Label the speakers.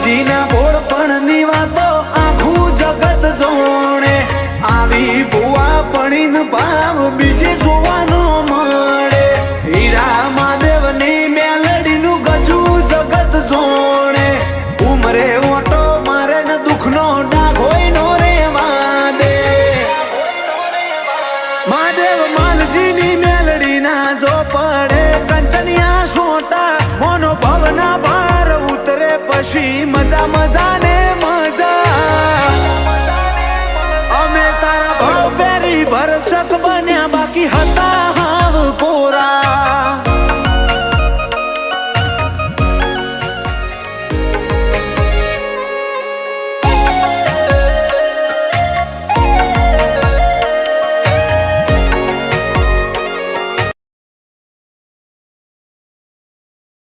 Speaker 1: માલજીના બોળપણની વાતો આખું જગત જોણે આવી ભુવા પણીન ભાવ બીજી જોવાનો મળે હીરા મહાદેવની મેલડીનું ગજુ જગત જોણે ઉમરે ઓટો મારે ને દુઃખનો ડાઘોય નો રેવા દે મહાદેવ માલજીની મેલડીના જો પડે કંચનિયા સોટા મોનો ભવના ભાર ઉતરે પછી મજા મજા ને મજા અમે તારા ભાવ પેરી ભરચક બન્યા બાકી હતા